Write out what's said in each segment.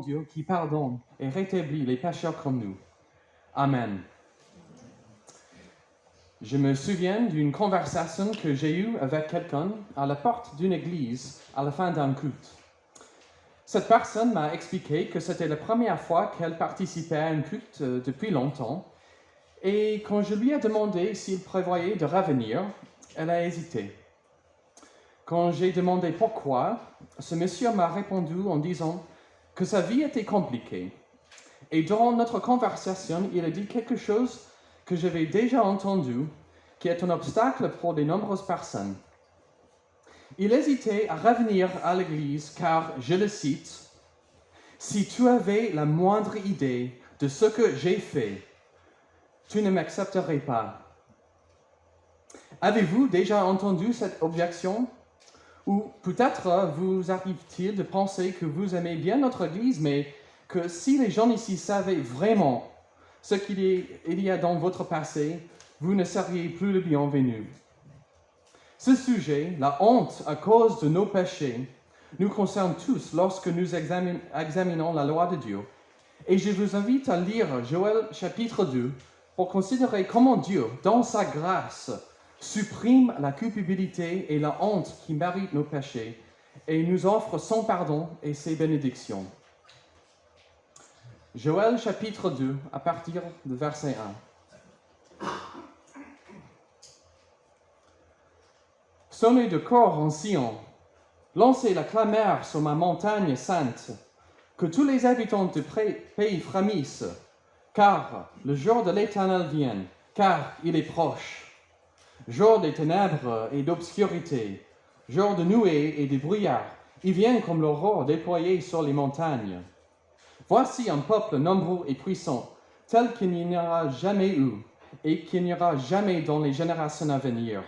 Dieu qui pardonne et rétablit les pécheurs comme nous. Amen. Je me souviens d'une conversation que j'ai eue avec quelqu'un à la porte d'une église à la fin d'un culte. Cette personne m'a expliqué que c'était la première fois qu'elle participait à un culte depuis longtemps, et quand je lui ai demandé s'il prévoyait de revenir, elle a hésité. Quand j'ai demandé pourquoi, ce monsieur m'a répondu en disant que sa vie était compliquée. Et durant notre conversation, il a dit quelque chose que j'avais déjà entendu, qui est un obstacle pour de nombreuses personnes. Il hésitait à revenir à l'église car, je le cite, « Si tu avais la moindre idée de ce que j'ai fait, tu ne m'accepterais pas. » Avez-vous déjà entendu cette objection? Ou peut-être vous arrive-t-il de penser que vous aimez bien notre église, mais que si les gens ici savaient vraiment ce qu'il y a dans votre passé, vous ne seriez plus le bienvenu. Ce sujet, la honte à cause de nos péchés, nous concerne tous lorsque nous examinons la loi de Dieu. Et je vous invite à lire Joël chapitre 2 pour considérer comment Dieu, dans sa grâce, supprime la culpabilité et la honte qui méritent nos péchés et nous offre son pardon et ses bénédictions. Joël chapitre 2, à partir de verset 1. Sonnez de cor en Sion, lancez la clameur sur ma montagne sainte, que tous les habitants du pays frémissent, car le jour de l'Éternel vient, car il est proche. Jour des ténèbres et d'obscurité, jour de nuées et de brouillard, il vient comme l'aurore déployée sur les montagnes. Voici un peuple nombreux et puissant, tel qu'il n'y en aura jamais eu, et qu'il n'y aura jamais dans les générations à venir.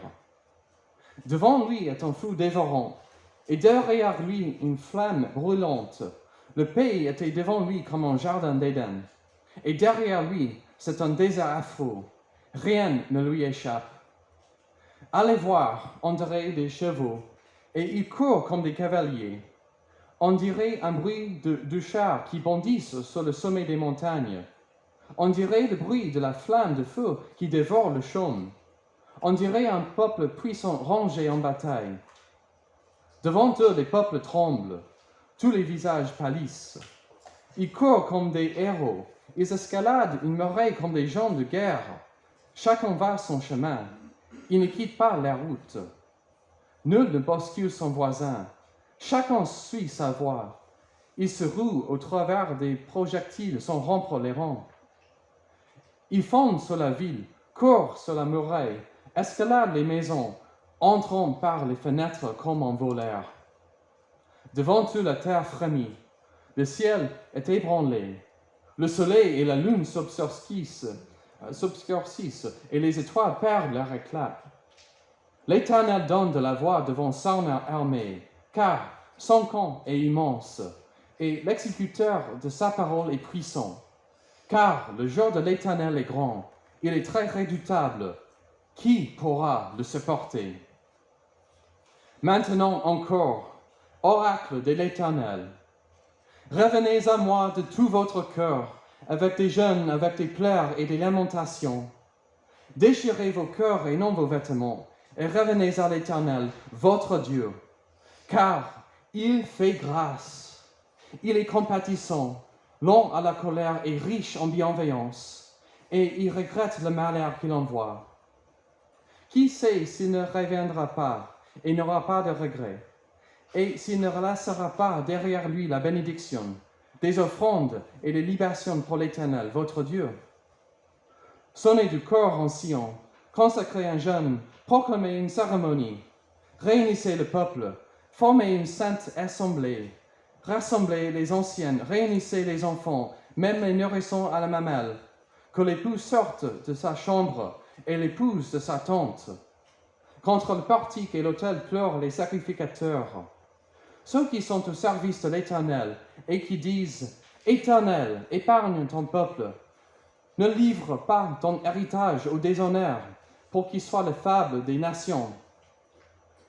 Devant lui est un feu dévorant, et derrière lui une flamme brûlante. Le pays était devant lui comme un jardin d'Éden, et derrière lui c'est un désert affreux. Rien ne lui échappe. Allez voir, on dirait des chevaux, et ils courent comme des cavaliers. On dirait un bruit de chars qui bondissent sur le sommet des montagnes. On dirait le bruit de la flamme de feu qui dévore le chaume. On dirait un peuple puissant rangé en bataille. Devant eux, les peuples tremblent, tous les visages pâlissent. Ils courent comme des héros, ils escaladent une muraille comme des gens de guerre. Chacun va son chemin. Il ne quitte pas la route. Nul ne bouscule son voisin. Chacun suit sa voie. Il se roue au travers des projectiles sans rompre les rangs. Ils fondent sur la ville, courent sur la muraille, escaladent les maisons, entrent par les fenêtres comme un voleur. Devant eux, la terre frémit. Le ciel est ébranlé. Le soleil et la lune s'obscurcissent, et les étoiles perdent leur éclat. L'Éternel donne de la voix devant son armée, car son camp est immense, et l'exécuteur de sa parole est puissant. Car le jour de l'Éternel est grand, il est très redoutable. Qui pourra le supporter? Maintenant encore, oracle de l'Éternel, revenez à moi de tout votre cœur, avec des jeûnes, avec des pleurs et des lamentations. Déchirez vos cœurs et non vos vêtements, et revenez à l'Éternel, votre Dieu. Car il fait grâce, il est compatissant, lent à la colère et riche en bienveillance, et il regrette le malheur qu'il envoie. Qui sait s'il ne reviendra pas et n'aura pas de regret, et s'il ne laissera pas derrière lui la bénédiction, des offrandes et des libations pour l'Éternel, votre Dieu. Sonnez du cor en Sion, consacrez un jeûne, proclamez une cérémonie, réunissez le peuple, formez une sainte assemblée, rassemblez les anciennes, réunissez les enfants, même les nourrissons à la mamelle, que l'époux sorte de sa chambre et l'épouse de sa tente. Contre le portique et l'autel pleurent les sacrificateurs. Ceux qui sont au service de l'Éternel et qui disent « Éternel, épargne ton peuple, ne livre pas ton héritage au déshonneur, pour qu'il soit le fable des nations. »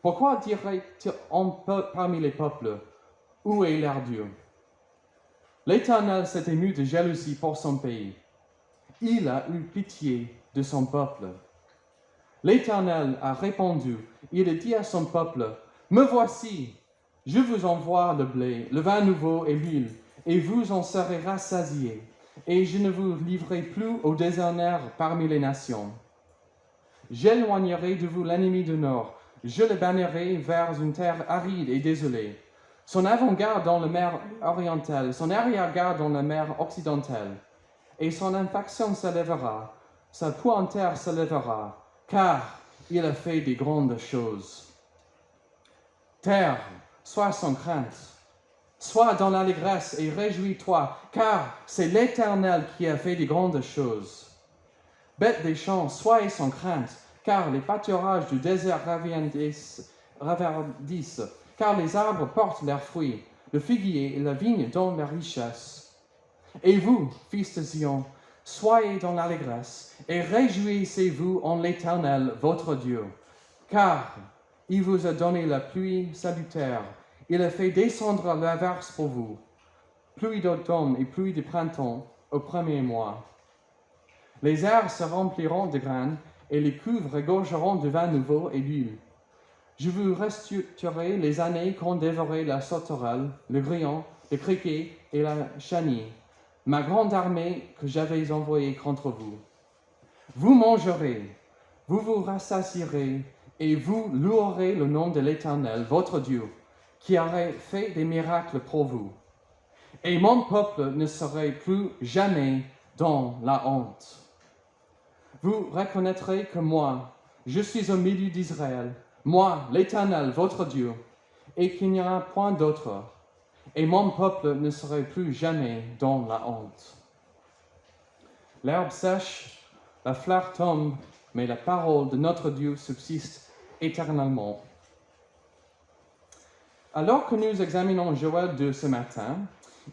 Pourquoi dirait-on parmi les peuples « Où est leur Dieu » L'Éternel s'est ému de jalousie pour son pays. Il a eu pitié de son peuple. L'Éternel a répondu, il a dit à son peuple, « Me voici, je vous envoie le blé, le vin nouveau et l'huile, et vous en serez rassasiés, et je ne vous livrerai plus aux déshonneurs parmi les nations. J'éloignerai de vous l'ennemi du nord, je le bannirai vers une terre aride et désolée. Son avant-garde dans la mer orientale, son arrière-garde dans la mer occidentale. Et son infaction s'élèvera, sa pointeur s'élèvera, car il a fait des grandes choses. Terre, sois sans crainte, sois dans l'allégresse et réjouis-toi, car c'est l'Éternel qui a fait des grandes choses. Bêtes des champs, soyez sans crainte, car les pâturages du désert ravardissent, car les arbres portent leurs fruits, le figuier et la vigne donnent leur richesse. Et vous, fils de Sion, soyez dans l'allégresse, et réjouissez-vous en l'Éternel, votre Dieu, car il vous a donné la pluie salutaire, il a fait descendre l'averse pour vous, pluie d'automne et pluie de printemps au premier mois. Les airs se rempliront de graines, et les cuves regorgeront de vin nouveau et d'huile. Je vous restituerai les années qu'ont dévoré la sauterelle, le grillon, le criquet et la chenille, ma grande armée que j'avais envoyée contre vous. Vous mangerez, vous vous rassasierez, et vous louerez le nom de l'Éternel, votre Dieu, qui aurait fait des miracles pour vous. Et mon peuple ne serait plus jamais dans la honte. Vous reconnaîtrez que moi, je suis au milieu d'Israël, moi, l'Éternel, votre Dieu, et qu'il n'y en a point d'autre, et mon peuple ne serait plus jamais dans la honte. L'herbe sèche, la fleur tombe, mais la parole de notre Dieu subsiste éternellement. Alors que nous examinons Joël 2 ce matin,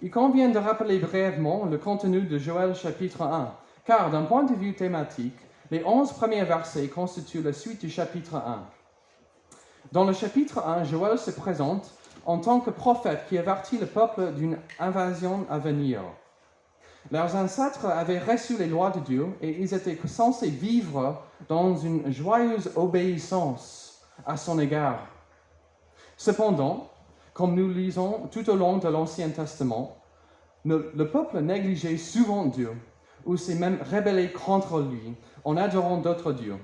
il convient de rappeler brièvement le contenu de Joël chapitre 1, car d'un point de vue thématique, les 11 premiers versets constituent la suite du chapitre 1. Dans le chapitre 1, Joël se présente en tant que prophète qui avertit le peuple d'une invasion à venir. Leurs ancêtres avaient reçu les lois de Dieu et ils étaient censés vivre dans une joyeuse obéissance à son égard. Cependant, comme nous lisons tout au long de l'Ancien Testament, le peuple négligeait souvent Dieu, ou s'est même rebellé contre lui en adorant d'autres dieux.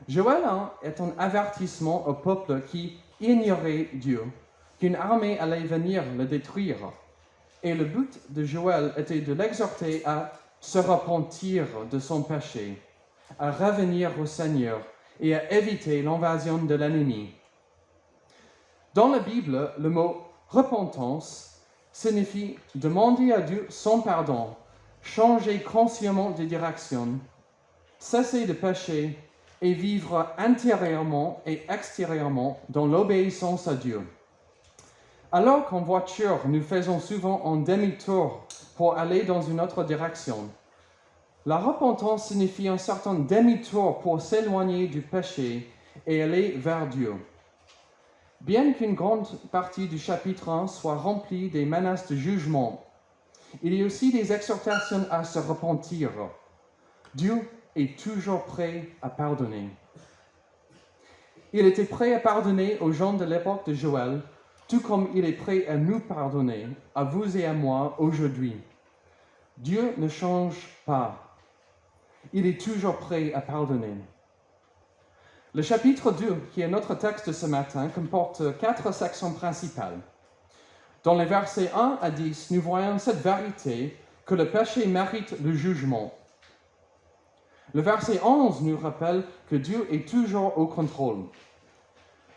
Joël 1 est un avertissement au peuple qui ignorait Dieu, qu'une armée allait venir le détruire. Et le but de Joël était de l'exhorter à se repentir de son péché, à revenir au Seigneur et à éviter l'invasion de l'ennemi. Dans la Bible, le mot « repentance » signifie demander à Dieu son pardon, changer consciemment de direction, cesser de pécher et vivre intérieurement et extérieurement dans l'obéissance à Dieu. Alors qu'en voiture, nous faisons souvent un demi-tour pour aller dans une autre direction, la repentance signifie un certain demi-tour pour s'éloigner du péché et aller vers Dieu. Bien qu'une grande partie du chapitre 1 soit remplie des menaces de jugement, il y a aussi des exhortations à se repentir. Dieu est toujours prêt à pardonner. Il était prêt à pardonner aux gens de l'époque de Joël, tout comme il est prêt à nous pardonner, à vous et à moi, aujourd'hui. Dieu ne change pas. Il est toujours prêt à pardonner. Le chapitre 2, qui est notre texte de ce matin, comporte 4 sections principales. Dans les versets 1 à 10, nous voyons cette vérité que le péché mérite le jugement. Le verset 11 nous rappelle que Dieu est toujours au contrôle.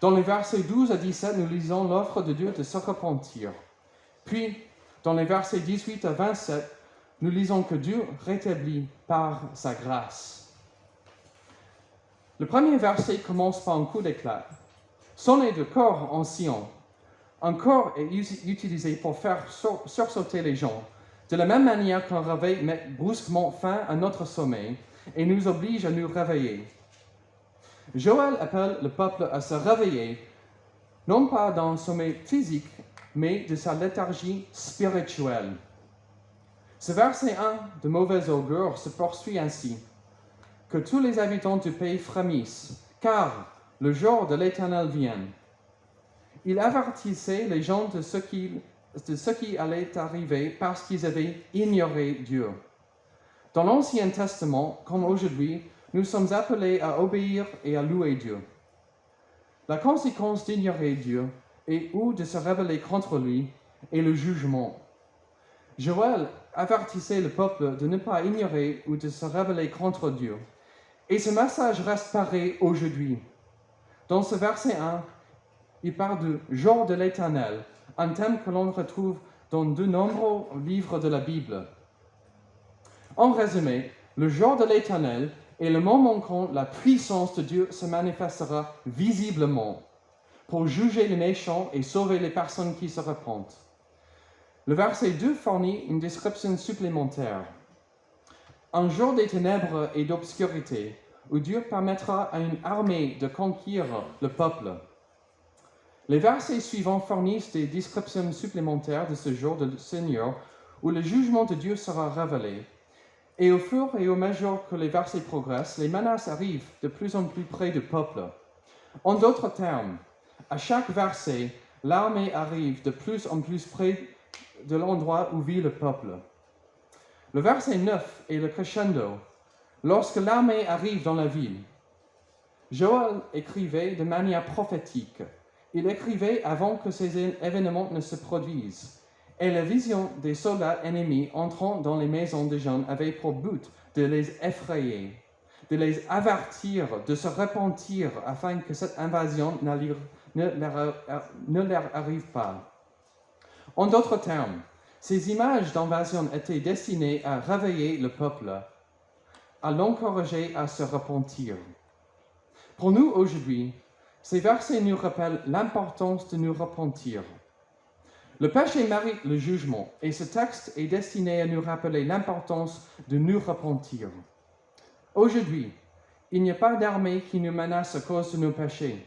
Dans les versets 12 à 17, nous lisons l'offre de Dieu de se repentir. Puis, dans les versets 18 à 27, nous lisons que Dieu rétablit par sa grâce. Le premier verset commence par un coup d'éclat. Sonnez de cor en Sion. Un cor est utilisé pour faire sursauter les gens, de la même manière qu'un réveil met brusquement fin à notre sommeil et nous oblige à nous réveiller. Joël appelle le peuple à se réveiller, non pas d'un sommeil physique, mais de sa léthargie spirituelle. Ce verset 1 de mauvais augure se poursuit ainsi. Que tous les habitants du pays frémissent, car le jour de l'Éternel vient. Il avertissait les gens de ce qui allait arriver parce qu'ils avaient ignoré Dieu. Dans l'Ancien Testament, comme aujourd'hui, nous sommes appelés à obéir et à louer Dieu. La conséquence d'ignorer Dieu et ou de se rebeller contre lui est le jugement. Joël avertissait le peuple de ne pas ignorer ou de se rebeller contre Dieu. Et ce message reste pareil aujourd'hui. Dans ce verset 1, il parle du jour de l'Éternel, un thème que l'on retrouve dans de nombreux livres de la Bible. En résumé, le jour de l'Éternel est le moment quand la puissance de Dieu se manifestera visiblement pour juger les méchants et sauver les personnes qui se repentent. Le verset 2 fournit une description supplémentaire. Un jour des ténèbres et d'obscurité, où Dieu permettra à une armée de conquérir le peuple. Les versets suivants fournissent des descriptions supplémentaires de ce jour du Seigneur, où le jugement de Dieu sera révélé. Et au fur et à mesure que les versets progressent, les menaces arrivent de plus en plus près du peuple. En d'autres termes, à chaque verset, l'armée arrive de plus en plus près de l'endroit où vit le peuple. Le verset 9 est le crescendo. Lorsque l'armée arrive dans la ville, Joël écrivait de manière prophétique. Il écrivait avant que ces événements ne se produisent. Et la vision des soldats ennemis entrant dans les maisons des gens avait pour but de les effrayer, de les avertir, de se repentir afin que cette invasion ne leur arrive pas. En d'autres termes, ces images d'invasion étaient destinées à réveiller le peuple, à l'encourager à se repentir. Pour nous aujourd'hui, ces versets nous rappellent l'importance de nous repentir. Le péché mérite le jugement et ce texte est destiné à nous rappeler l'importance de nous repentir. Aujourd'hui, il n'y a pas d'armée qui nous menace à cause de nos péchés,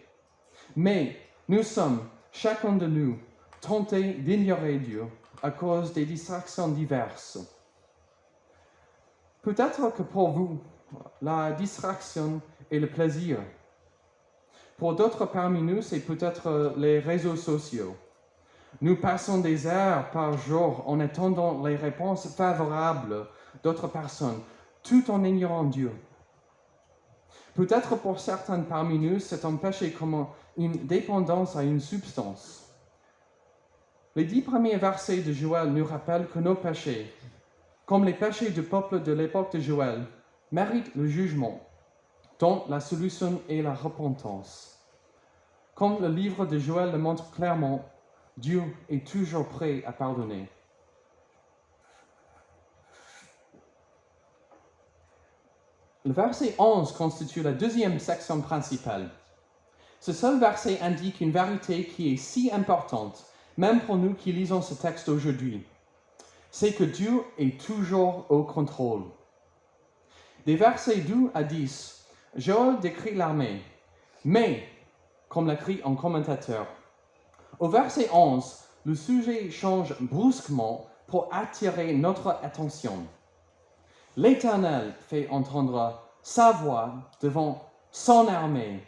mais nous sommes, chacun de nous, tentés d'ignorer Dieu à cause des distractions diverses. Peut-être que pour vous, la distraction est le plaisir. Pour d'autres parmi nous, c'est peut-être les réseaux sociaux. Nous passons des heures par jour en attendant les réponses favorables d'autres personnes, tout en ignorant Dieu. Peut-être pour certains parmi nous, c'est un péché comme une dépendance à une substance. Les 10 premiers versets de Joël nous rappellent que nos péchés, comme les péchés du peuple de l'époque de Joël, méritent le jugement, dont la solution est la repentance. Comme le livre de Joël le montre clairement, Dieu est toujours prêt à pardonner. Le verset 11 constitue la deuxième section principale. Ce seul verset indique une vérité qui est si importante, même pour nous qui lisons ce texte aujourd'hui. C'est que Dieu est toujours au contrôle. Des versets 2 à 10, Joël décrit l'armée, mais, comme l'écrit un commentateur, au verset 11, le sujet change brusquement pour attirer notre attention. L'Éternel fait entendre sa voix devant son armée,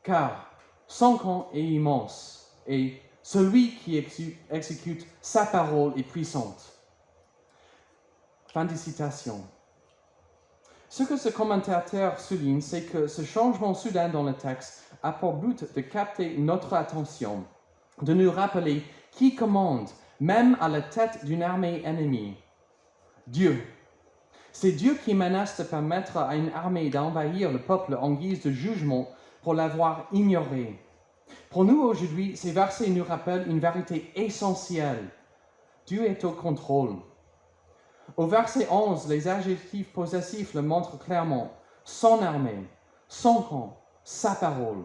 car son camp est immense et celui qui exécute sa parole est puissante. Fin de citation. Ce que ce commentateur souligne, c'est que ce changement soudain dans le texte a pour but de capter notre attention, de nous rappeler qui commande, même à la tête d'une armée ennemie. Dieu. C'est Dieu qui menace de permettre à une armée d'envahir le peuple en guise de jugement pour l'avoir ignoré. Pour nous aujourd'hui, ces versets nous rappellent une vérité essentielle. Dieu est au contrôle. Au verset 11, les adjectifs possessifs le montrent clairement. Son armée, son camp, sa parole.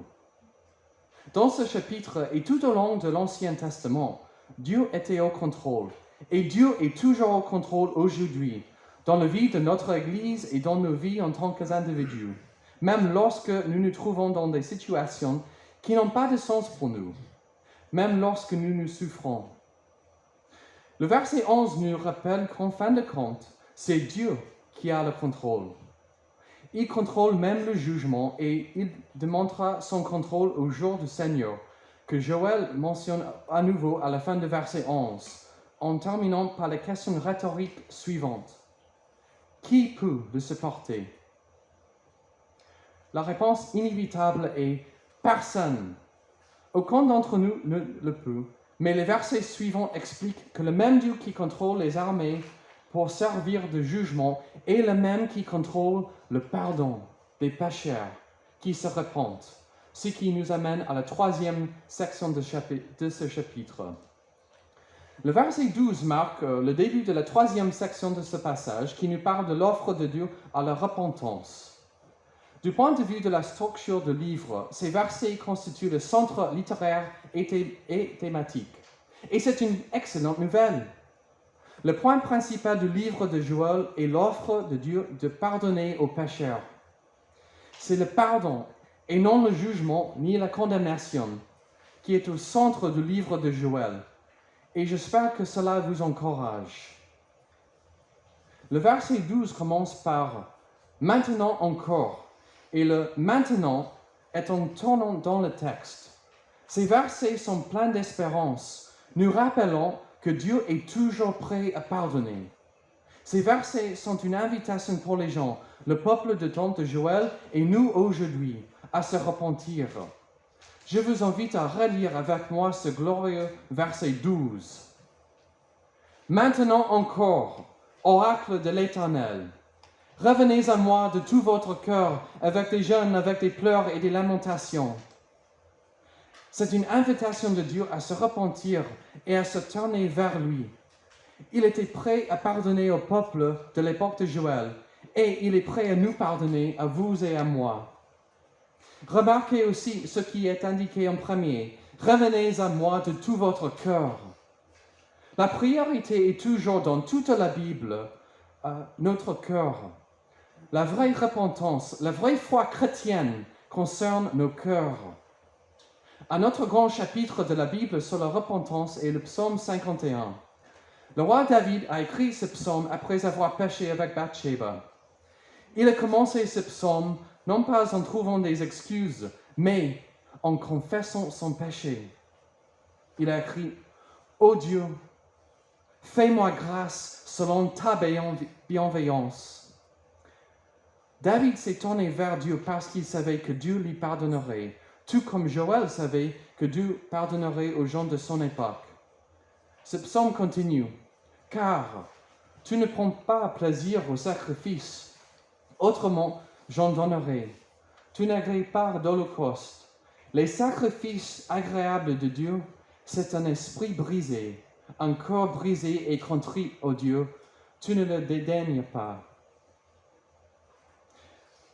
Dans ce chapitre et tout au long de l'Ancien Testament, Dieu était au contrôle. Et Dieu est toujours au contrôle aujourd'hui, dans la vie de notre Église et dans nos vies en tant qu'individus, même lorsque nous nous trouvons dans des situations qui n'ont pas de sens pour nous, même lorsque nous souffrons. Le verset 11 nous rappelle qu'en fin de compte, c'est Dieu qui a le contrôle. Il contrôle même le jugement et il démontrera son contrôle au jour du Seigneur, que Joël mentionne à nouveau à la fin du verset 11, en terminant par la question rhétorique suivante. Qui peut le supporter? La réponse inévitable est personne. Aucun d'entre nous ne le peut, mais les versets suivants expliquent que le même Dieu qui contrôle les armées pour servir de jugement est le même qui contrôle le pardon des pécheurs qui se repentent, ce qui nous amène à la troisième section de ce chapitre. Le verset 12 marque le début de la troisième section de ce passage qui nous parle de l'offre de Dieu à la repentance. Du point de vue de la structure du livre, ces versets constituent le centre littéraire et thématique. Et c'est une excellente nouvelle. Le point principal du livre de Joël est l'offre de Dieu de pardonner aux pécheurs. C'est le pardon et non le jugement ni la condamnation qui est au centre du livre de Joël. Et j'espère que cela vous encourage. Le verset 12 commence par « Maintenant encore ». Et le « maintenant » est un tournant dans le texte. Ces versets sont pleins d'espérance, nous rappelant que Dieu est toujours prêt à pardonner. Ces versets sont une invitation pour les gens, le peuple de temps de Joël et nous aujourd'hui, à se repentir. Je vous invite à relire avec moi ce glorieux verset 12. Maintenant encore, oracle de l'Éternel, revenez à moi de tout votre cœur, avec des jeûnes, avec des pleurs et des lamentations. C'est une invitation de Dieu à se repentir et à se tourner vers lui. Il était prêt à pardonner au peuple de l'époque de Joël, et il est prêt à nous pardonner, à vous et à moi. Remarquez aussi ce qui est indiqué en premier. Revenez à moi de tout votre cœur. La priorité est toujours dans toute la Bible, notre cœur. La vraie repentance, la vraie foi chrétienne concerne nos cœurs. Un autre grand chapitre de la Bible sur la repentance est le psaume 51. Le roi David a écrit ce psaume après avoir péché avec Bathsheba. Il a commencé ce psaume non pas en trouvant des excuses, mais en confessant son péché. Il a écrit « Ô Dieu, fais-moi grâce selon ta bienveillance. » David s'est tourné vers Dieu parce qu'il savait que Dieu lui pardonnerait, tout comme Joël savait que Dieu pardonnerait aux gens de son époque. Ce psaume continue. « Car tu ne prends pas plaisir au sacrifice, autrement j'en donnerai. Tu n'agrées pas d'holocauste. Les sacrifices agréables de Dieu, c'est un esprit brisé, un corps brisé et contrit, ô Dieu, tu ne le dédaignes pas. »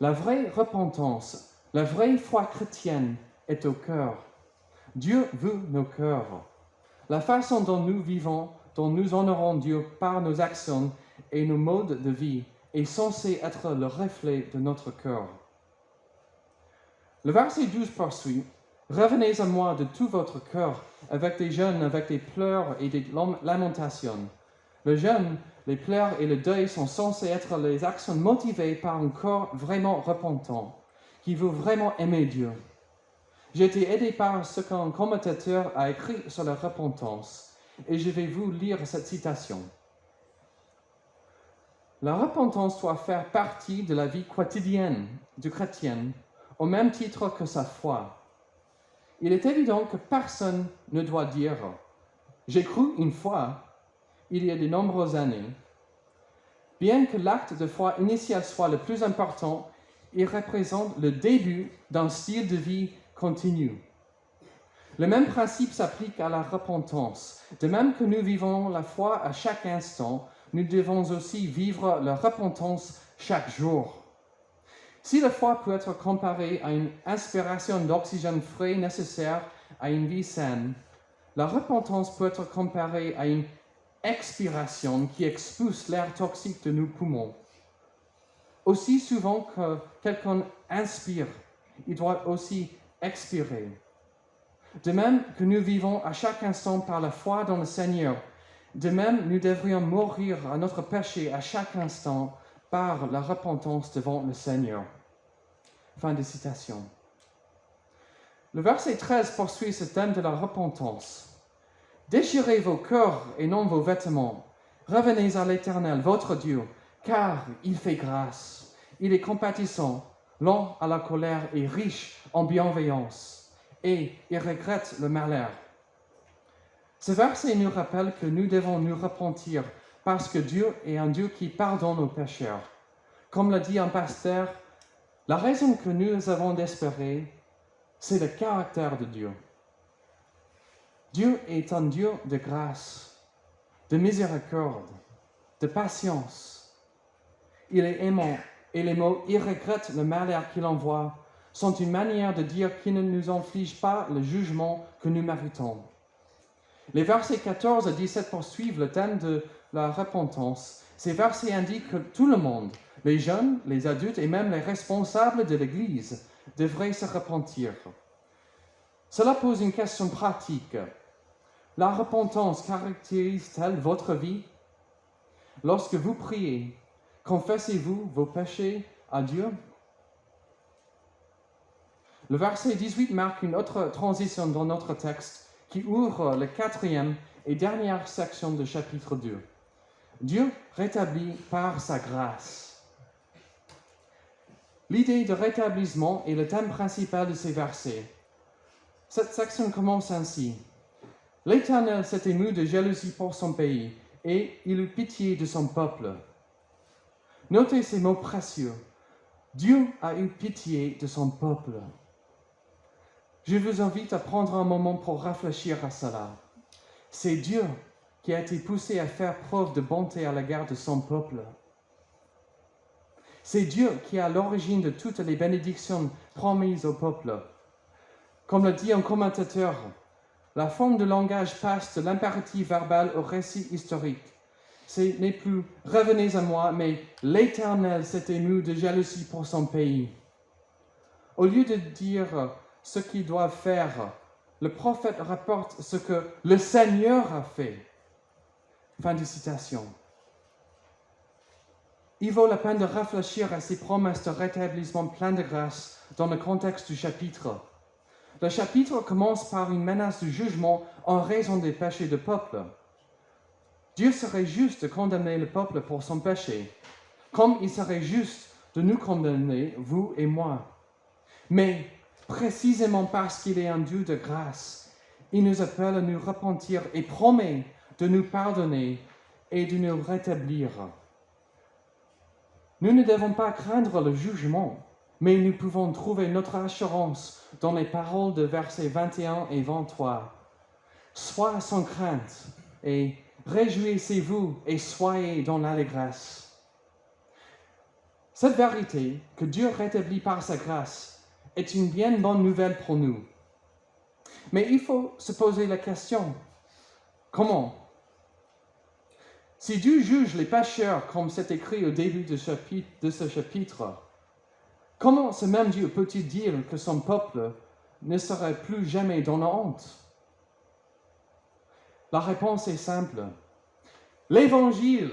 La vraie repentance, la vraie foi chrétienne est au cœur. Dieu veut nos cœurs. La façon dont nous vivons, dont nous honorons Dieu par nos actions et nos modes de vie est censé être le reflet de notre cœur. Le verset 12 poursuit. « Revenez à moi de tout votre cœur, avec des jeûnes, avec des pleurs et des lamentations. » Le jeûne, les pleurs et le deuil sont censés être les actions motivées par un corps vraiment repentant, qui veut vraiment aimer Dieu. J'ai été aidé par ce qu'un commentateur a écrit sur la repentance, et je vais vous lire cette citation. La repentance doit faire partie de la vie quotidienne du chrétien, au même titre que sa foi. Il est évident que personne ne doit dire « J'ai cru une fois » il y a de nombreuses années. Bien que l'acte de foi initial soit le plus important, il représente le début d'un style de vie continu. Le même principe s'applique à la repentance. De même que nous vivons la foi à chaque instant, nous devons aussi vivre la repentance chaque jour. Si la foi peut être comparée à une inspiration d'oxygène frais nécessaire à une vie saine, la repentance peut être comparée à une expiration qui expulse l'air toxique de nos poumons. Aussi souvent que quelqu'un inspire, il doit aussi expirer. De même que nous vivons à chaque instant par la foi dans le Seigneur, De même, nous devrions mourir à notre péché à chaque instant par la repentance devant le Seigneur. Fin de citation. Le verset 13 poursuit ce thème de la repentance. Déchirez vos cœurs et non vos vêtements. Revenez à l'Éternel, votre Dieu, car il fait grâce. Il est compatissant, lent à la colère et riche en bienveillance, et il regrette le malheur. Ce verset nous rappelle que nous devons nous repentir parce que Dieu est un Dieu qui pardonne nos pécheurs. Comme l'a dit un pasteur, la raison que nous avons d'espérer, c'est le caractère de Dieu. Dieu est un Dieu de grâce, de miséricorde, de patience. Il est aimant et les mots « il regrette le malheur qu'il envoie » sont une manière de dire qu'il ne nous inflige pas le jugement que nous méritons. Les versets 14 à 17 poursuivent le thème de la repentance. Ces versets indiquent que tout le monde, les jeunes, les adultes et même les responsables de l'Église, devraient se repentir. Cela pose une question pratique. La repentance caractérise-t-elle votre vie? Lorsque vous priez, confessez-vous vos péchés à Dieu? Le verset 18 marque une autre transition dans notre texte qui ouvre la 4e et dernière section du chapitre 2. Dieu rétablit par sa grâce. L'idée de rétablissement est le thème principal de ces versets. Cette section commence ainsi. L'Éternel s'est ému de jalousie pour son pays, et il eut pitié de son peuple. Notez ces mots précieux. Dieu a eu pitié de son peuple. Je vous invite à prendre un moment pour réfléchir à cela. C'est Dieu qui a été poussé à faire preuve de bonté à l'égard de son peuple. C'est Dieu qui est à l'origine de toutes les bénédictions promises au peuple. Comme le dit un commentateur, la forme de langage passe de l'impératif verbal au récit historique. Ce n'est plus « revenez à moi », mais « l'Éternel s'est ému de jalousie pour son pays ». Au lieu de dire ce qu'ils doivent faire, le prophète rapporte ce que le Seigneur a fait. Fin de citation. Il vaut la peine de réfléchir à ces promesses de rétablissement plein de grâce dans le contexte du chapitre. Le chapitre commence par une menace de jugement en raison des péchés du peuple. Dieu serait juste de condamner le peuple pour son péché, comme il serait juste de nous condamner, vous et moi. Mais précisément parce qu'il est un Dieu de grâce, il nous appelle à nous repentir et promet de nous pardonner et de nous rétablir. Nous ne devons pas craindre le jugement, mais nous pouvons trouver notre assurance dans les paroles de versets 21 et 23. Sois sans crainte et réjouissez-vous et soyez dans l'allégresse. Cette vérité que Dieu rétablit par sa grâce est une bien bonne nouvelle pour nous. Mais il faut se poser la question, comment? Si Dieu juge les pécheurs comme c'est écrit au début de ce chapitre, comment ce même Dieu peut-il dire que son peuple ne serait plus jamais dans la honte? La réponse est simple. L'Évangile,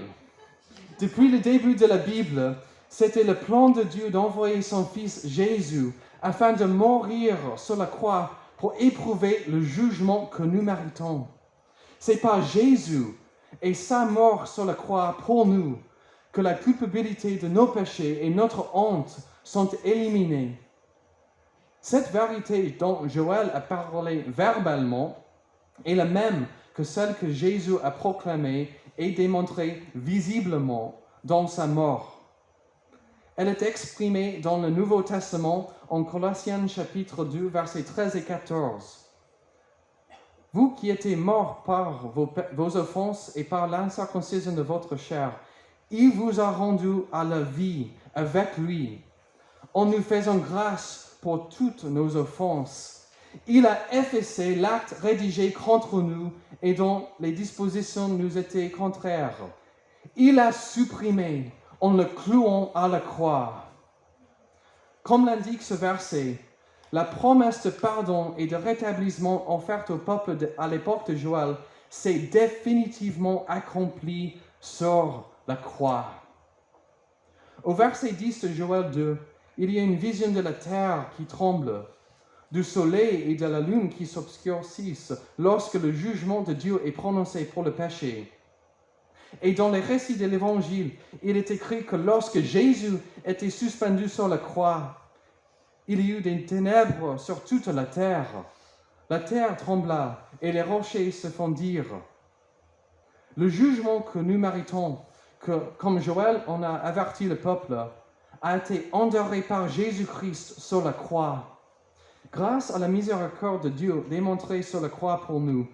depuis le début de la Bible, c'était le plan de Dieu d'envoyer son Fils Jésus afin de mourir sur la croix pour éprouver le jugement que nous méritons. C'est par Jésus et sa mort sur la croix pour nous que la culpabilité de nos péchés et notre honte sont éliminées. Cette vérité dont Joël a parlé verbalement est la même que celle que Jésus a proclamée et démontrée visiblement dans sa mort. Elle est exprimée dans le Nouveau Testament en Colossiens chapitre 2, versets 13 et 14. Vous qui étiez morts par vos offenses et par l'incirconcision de votre chair, il vous a rendus à la vie avec lui, en nous faisant grâce pour toutes nos offenses. Il a effacé l'acte rédigé contre nous et dont les dispositions nous étaient contraires. Il a supprimé en le clouant à la croix. Comme l'indique ce verset, la promesse de pardon et de rétablissement offerte au peuple à l'époque de Joël c'est définitivement accompli sur la croix. Au verset 10 de Joël 2, il y a une vision de la terre qui tremble, du soleil et de la lune qui s'obscurcissent lorsque le jugement de Dieu est prononcé pour le péché. Et dans les récits de l'Évangile, il est écrit que lorsque Jésus était suspendu sur la croix, il y eut des ténèbres sur toute la terre. La terre trembla et les rochers se fondirent. Le jugement que nous méritons, que, comme Joël en a averti le peuple, a été enduré par Jésus-Christ sur la croix. Grâce à la miséricorde de Dieu démontrée sur la croix pour nous,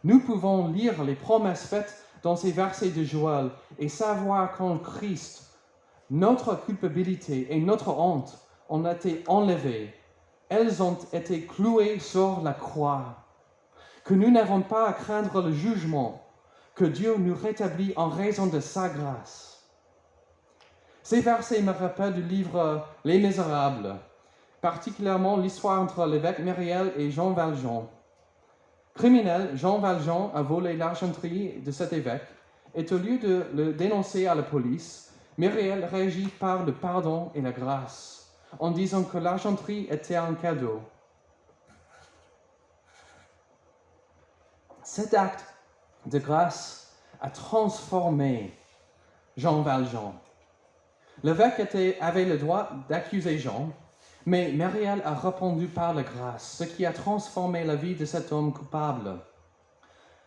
nous pouvons lire les promesses faites dans ces versets de Joël et savoir qu'en Christ, notre culpabilité et notre honte ont été enlevées. Elles ont été clouées sur la croix. Que nous n'avons pas à craindre le jugement, que Dieu nous rétablit en raison de sa grâce. Ces versets me rappellent du livre Les Misérables, particulièrement l'histoire entre l'évêque Myriel et Jean Valjean. Criminel, Jean Valjean a volé l'argenterie de cet évêque et au lieu de le dénoncer à la police, Myriel réagit par le pardon et la grâce, en disant que l'argenterie était un cadeau. Cet acte de grâce a transformé Jean Valjean. L'évêque avait le droit d'accuser Jean, mais Myriel a répondu par la grâce, ce qui a transformé la vie de cet homme coupable.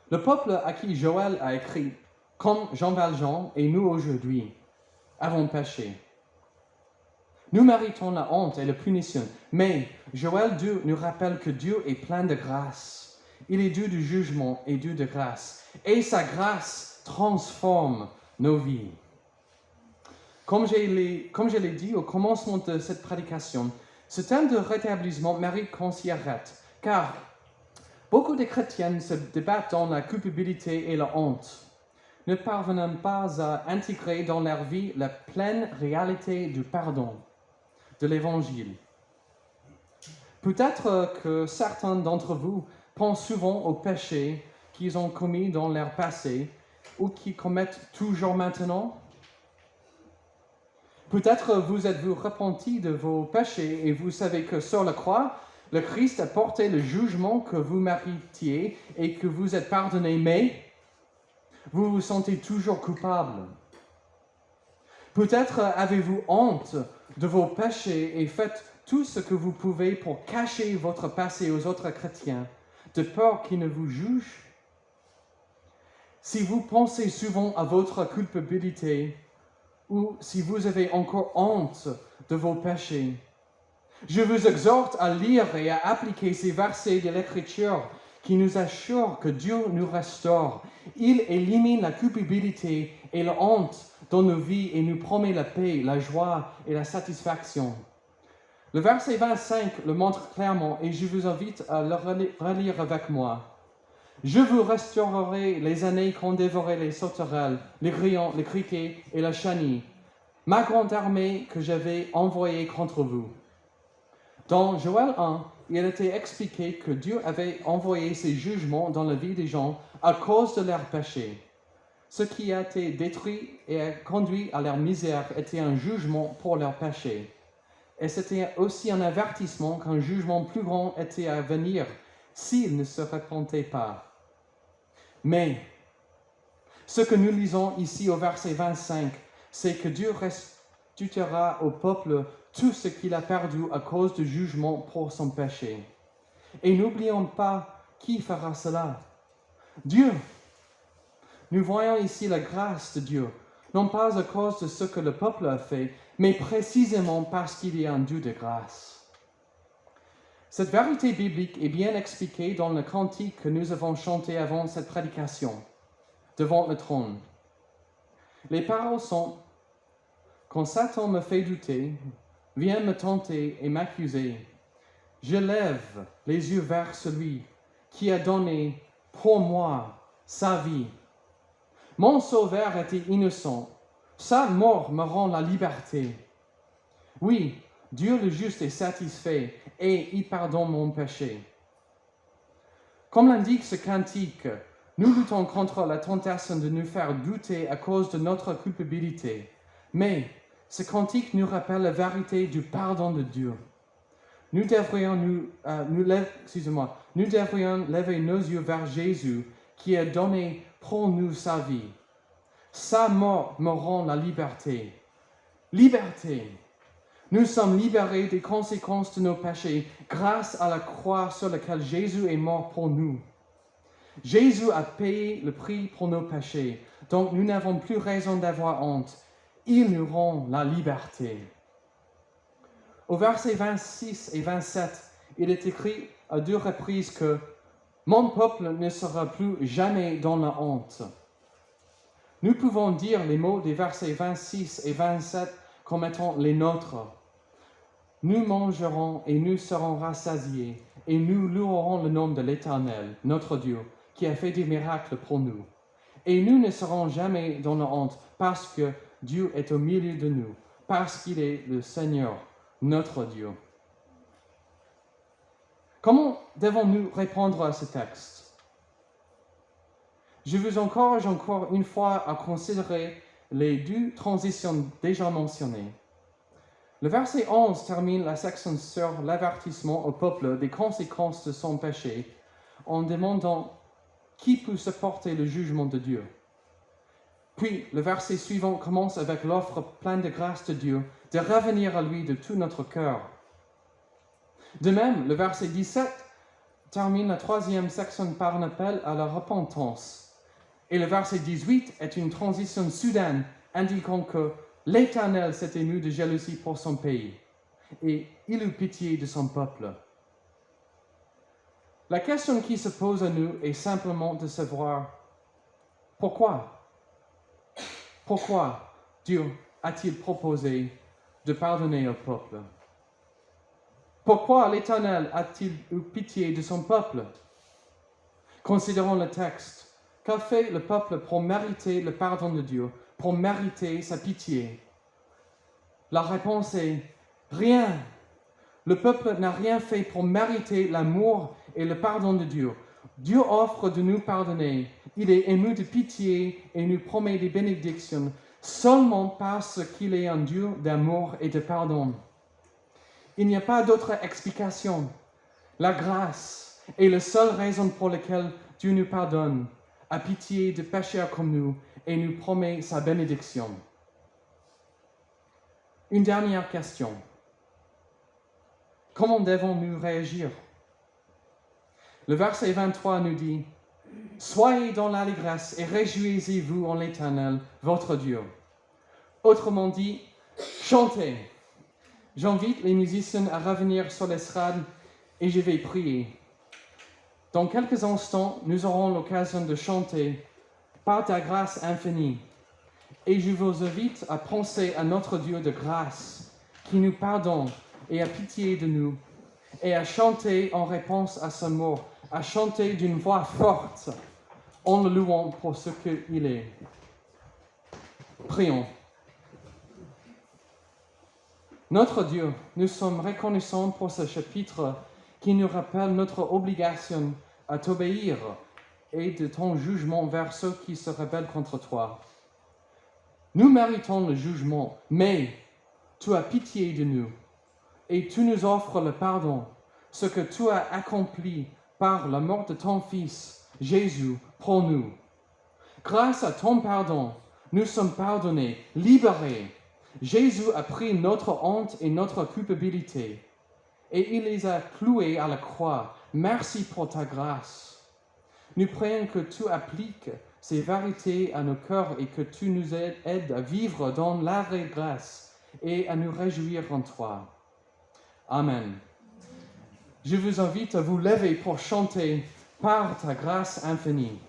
Le peuple à qui Joël a écrit, comme Jean Valjean et nous aujourd'hui, avons péché. Nous méritons la honte et la punition, mais Joël 2 nous rappelle que Dieu est plein de grâce. Il est Dieu du jugement et Dieu de grâce, et sa grâce transforme nos vies. Comme je l'ai dit au commencement de cette prédication, ce thème de rétablissement mérite qu'on s'y arrête, car beaucoup de chrétiens se débattent dans la culpabilité et la honte, ne parvenant pas à intégrer dans leur vie la pleine réalité du pardon, de l'Évangile. Peut-être que certains d'entre vous pensent souvent aux péchés qu'ils ont commis dans leur passé ou qu'ils commettent toujours maintenant. Peut-être vous êtes-vous repentis de vos péchés et vous savez que sur la croix, le Christ a porté le jugement que vous méritiez et que vous êtes pardonné, mais vous vous sentez toujours coupable. Peut-être avez-vous honte de vos péchés et faites tout ce que vous pouvez pour cacher votre passé aux autres chrétiens, de peur qu'ils ne vous jugent. Si vous pensez souvent à votre culpabilité, ou si vous avez encore honte de vos péchés, je vous exhorte à lire et à appliquer ces versets de l'Écriture qui nous assurent que Dieu nous restaure. Il élimine la culpabilité et la honte dans nos vies et nous promet la paix, la joie et la satisfaction. Le verset 25 le montre clairement et je vous invite à le relire avec moi. Je vous restaurerai les années qu'ont dévoré les sauterelles, les grillons, les criquets et la chenille, ma grande armée que j'avais envoyée contre vous. Dans Joël 1, il était expliqué que Dieu avait envoyé ses jugements dans la vie des gens à cause de leurs péchés. Ce qui a été détruit et a conduit à leur misère était un jugement pour leurs péchés. Et c'était aussi un avertissement qu'un jugement plus grand était à venir s'ils ne se repentaient pas. Mais ce que nous lisons ici au verset 25, c'est que Dieu restituera au peuple tout ce qu'il a perdu à cause du jugement pour son péché. Et n'oublions pas qui fera cela. Dieu. Nous voyons ici la grâce de Dieu, non pas à cause de ce que le peuple a fait, mais précisément parce qu'il y a un Dieu de grâce. Cette vérité biblique est bien expliquée dans le cantique que nous avons chanté avant cette prédication, devant le trône. Les paroles sont « Quand Satan me fait douter, vient me tenter et m'accuser, je lève les yeux vers celui qui a donné pour moi sa vie. Mon sauveur était innocent, sa mort me rend la liberté. Oui, Dieu le juste est satisfait et il pardonne mon péché. » Comme l'indique ce cantique, Nous luttons contre la tentation de nous faire douter à cause de notre culpabilité. Mais ce cantique nous rappelle la vérité du pardon de Dieu. Nous devrions lever nos yeux vers Jésus qui a donné pour nous sa vie. Sa mort me rend la liberté. Liberté. Nous sommes libérés des conséquences de nos péchés grâce à la croix sur laquelle Jésus est mort pour nous. Jésus a payé le prix pour nos péchés, donc nous n'avons plus raison d'avoir honte. Il nous rend la liberté. Au verset 26 et 27, il est écrit à 2 reprises que « Mon peuple ne sera plus jamais dans la honte ». Nous pouvons dire les mots des versets 26 et 27 comme étant les nôtres. Nous mangerons et nous serons rassasiés, et nous louerons le nom de l'Éternel, notre Dieu, qui a fait des miracles pour nous. Et nous ne serons jamais dans la honte, parce que Dieu est au milieu de nous, parce qu'il est le Seigneur, notre Dieu. Comment devons-nous répondre à ce texte? Je vous encourage encore une fois à considérer les 2 transitions déjà mentionnées. Le verset 11 termine la section sur l'avertissement au peuple des conséquences de son péché en demandant qui peut supporter le jugement de Dieu. Puis, le verset suivant commence avec l'offre pleine de grâce de Dieu de revenir à lui de tout notre cœur. De même, le verset 17 termine la 3e section par un appel à la repentance. Et le verset 18 est une transition soudaine indiquant que l'Éternel s'est ému de jalousie pour son pays et il eut pitié de son peuple. La question qui se pose à nous est simplement de savoir pourquoi Dieu a-t-il proposé de pardonner au peuple? Pourquoi l'Éternel a-t-il eu pitié de son peuple? Considérons le texte. Qu'a fait le peuple pour mériter le pardon de Dieu, pour mériter sa pitié? La réponse est rien. Le peuple n'a rien fait pour mériter l'amour et le pardon de Dieu. Dieu offre de nous pardonner. Il est ému de pitié et nous promet des bénédictions seulement parce qu'il est un Dieu d'amour et de pardon. Il n'y a pas d'autre explication. La grâce est la seule raison pour laquelle Dieu nous pardonne, a pitié de pécheurs comme nous et nous promet sa bénédiction. Une dernière question. Comment devons-nous réagir? Le verset 23 nous dit « Soyez dans l'allégresse et réjouissez-vous en l'Éternel, votre Dieu. » Autrement dit, chantez. J'invite les musiciens à revenir sur l'estrade et je vais prier. Dans quelques instants, nous aurons l'occasion de chanter « Par ta grâce infinie ». Et je vous invite à penser à notre Dieu de grâce, qui nous pardonne et a pitié de nous, et à chanter en réponse à ce mot, à chanter d'une voix forte, en le louant pour ce qu'il est. Prions. Notre Dieu, nous sommes reconnaissants pour ce chapitre qui nous rappelle notre obligation à t'obéir et de ton jugement vers ceux qui se rebellent contre toi. Nous méritons le jugement, mais tu as pitié de nous et tu nous offres le pardon, ce que tu as accompli par la mort de ton Fils, Jésus, pour nous. Grâce à ton pardon, nous sommes pardonnés, libérés. Jésus a pris notre honte et notre culpabilité et il les a cloués à la croix. Merci pour ta grâce. Nous prions que tu appliques ces vérités à nos cœurs et que tu nous aides à vivre dans l'allégresse et à nous réjouir en toi. Amen. Je vous invite à vous lever pour chanter par ta grâce infinie.